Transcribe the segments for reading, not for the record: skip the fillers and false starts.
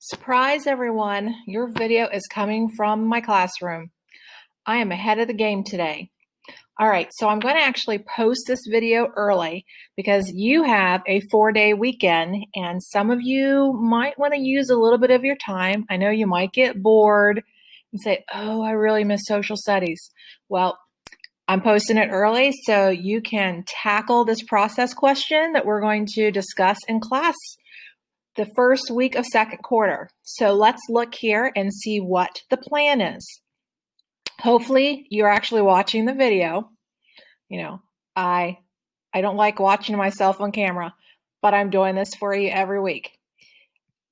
Surprise everyone, your video is coming from my classroom. I am ahead of the game today. All right, so I'm going to actually post this video early because you have a 4-day weekend and some of you might want to use a little bit of your time. I know you might get bored and say, oh, I really miss social studies. Well, I'm posting it early so you can tackle this process question that we're going to discuss in class the first week of second quarter. So let's look here and see what the plan is. Hopefully you're actually watching the video. You know, I don't like watching myself on camera, but I'm doing this for you every week.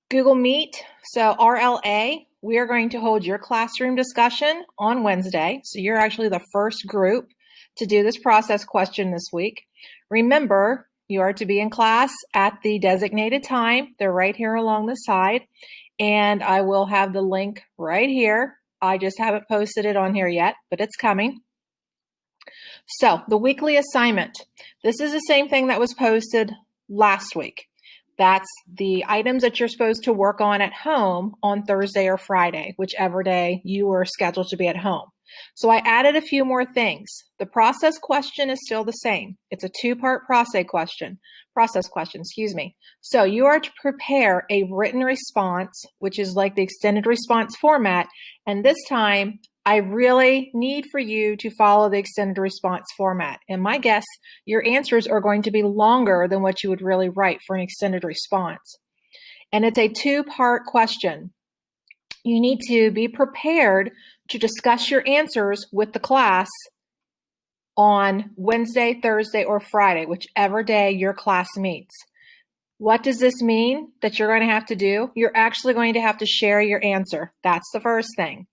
Google Meet, so RLA, we are going to hold your classroom discussion on Wednesday. So you're actually the first group to do this process question this week. Remember, you are to be in class at the designated time. They're right here along the side. And I will have the link right here. I just haven't posted it on here yet, but it's coming. So the weekly assignment. This is the same thing that was posted last week. That's the items that you're supposed to work on at home on Thursday or Friday, whichever day you were scheduled to be at home. So I added a few more things. The process question is still the same. It's a two-part process question, So you are to prepare a written response, which is like the extended response format. And this time, I really need for you to follow the extended response format. And my guess, your answers are going to be longer than what you would really write for an extended response. And it's a two-part question. You need to be prepared to discuss your answers with the class on Wednesday, Thursday, or Friday, whichever day your class meets. What does this mean that you're going to have to do? You're actually going to have to share your answer. That's the first thing.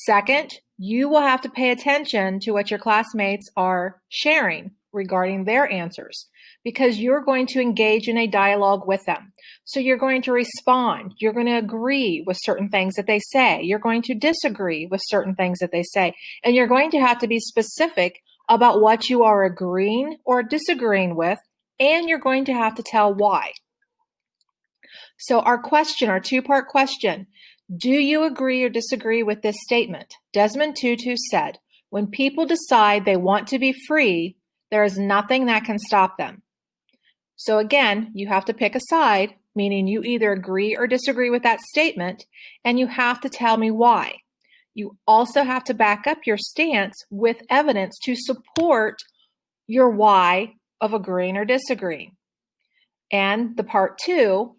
Second, you will have to pay attention to what your classmates are sharing regarding their answers because you're going to engage in a dialogue with them. So you're going to respond. You're going to agree with certain things that they say. You're going to disagree with certain things that they say. And you're going to have to be specific about what you are agreeing or disagreeing with, and you're going to have to tell why. So our two-part question, do you agree or disagree with this statement? Desmond Tutu said, when people decide they want to be free, there is nothing that can stop them. So again, you have to pick a side, meaning you either agree or disagree with that statement, and you have to tell me why. You also have to back up your stance with evidence to support your why of agreeing or disagreeing. And the part two,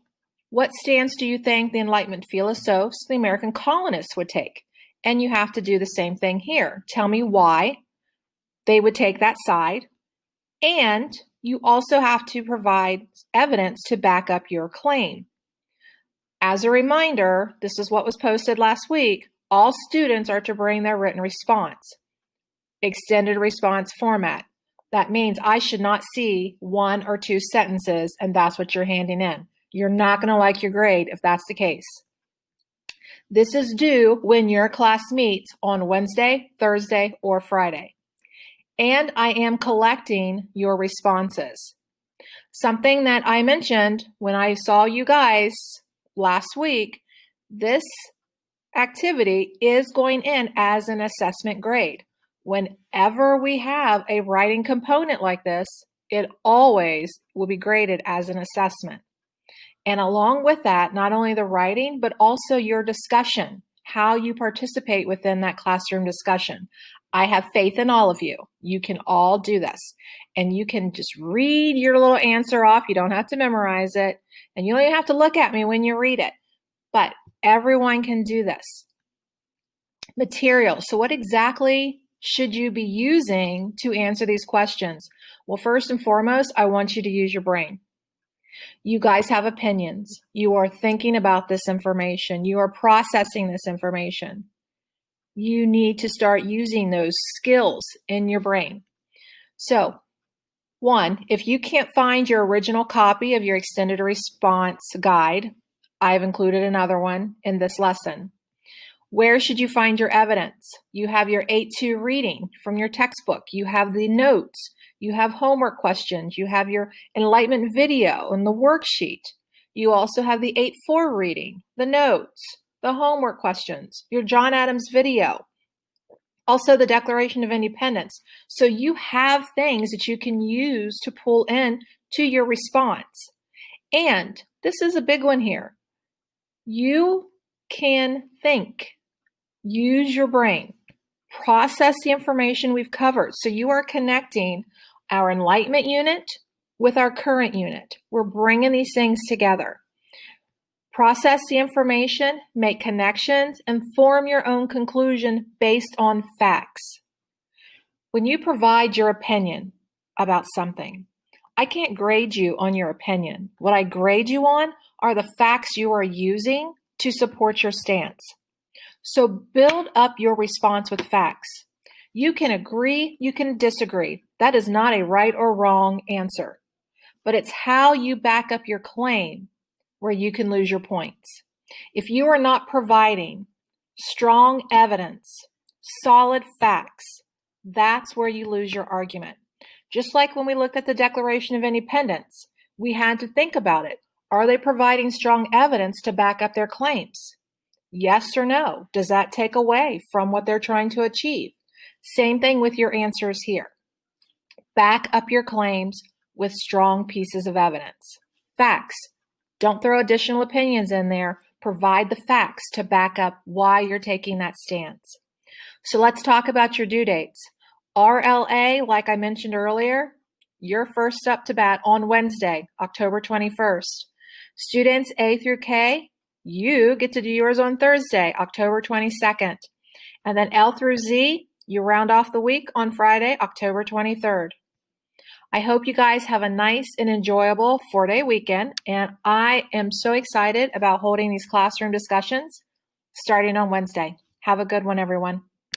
what stance do you think the Enlightenment philosophes, the American colonists, would take? And you have to do the same thing here. Tell me why they would take that side. And you also have to provide evidence to back up your claim. As a reminder, this is what was posted last week. All students are to bring their written response. Extended response format. That means I should not see one or two sentences, and that's what you're handing in. You're not going to like your grade if that's the case. This is due when your class meets on Wednesday, Thursday, or Friday. And I am collecting your responses. Something that I mentioned when I saw you guys last week, this activity is going in as an assessment grade. Whenever we have a writing component like this, it always will be graded as an assessment. And along with that, not only the writing, but also your discussion, how you participate within that classroom discussion. I have faith in all of you. You can all do this. And you can just read your little answer off. You don't have to memorize it. And you don't even have to look at me when you read it. But everyone can do this. Material. So what exactly should you be using to answer these questions? Well, first and foremost, I want you to use your brain. You guys have opinions. You are thinking about this information. You are processing this information. You need to start using those skills in your brain. So, one, if you can't find your original copy of your extended response guide, I've included another one in this lesson. Where should you find your evidence? You have your 8-2 reading from your textbook. You have the notes. You have homework questions. You have your Enlightenment video and the worksheet. You also have the 8-4 reading, the notes, the homework questions, your John Adams video, also the Declaration of Independence. So you have things that you can use to pull in to your response. And this is a big one here. You can think, use your brain, process the information we've covered. So you are connecting our Enlightenment unit with our current unit. We're bringing these things together. Process the information, make connections, and form your own conclusion based on facts. When you provide your opinion about something, I can't grade you on your opinion. What I grade you on are the facts you are using to support your stance. So build up your response with facts. You can agree, you can disagree. That is not a right or wrong answer, but it's how you back up your claim where you can lose your points. If you are not providing strong evidence, solid facts, that's where you lose your argument. Just like when we looked at the Declaration of Independence, we had to think about it. Are they providing strong evidence to back up their claims? Yes or no? Does that take away from what they're trying to achieve? Same thing with your answers here. Back up your claims with strong pieces of evidence. Facts. Don't throw additional opinions in there. Provide the facts to back up why you're taking that stance. So let's talk about your due dates. RLA, like I mentioned earlier, you're first up to bat on Wednesday, October 21st. Students A through K, you get to do yours on Thursday, October 22nd. And then L through Z, you round off the week on Friday, October 23rd. I hope you guys have a nice and enjoyable 4-day weekend, and I am so excited about holding these classroom discussions starting on Wednesday. Have a good one, everyone.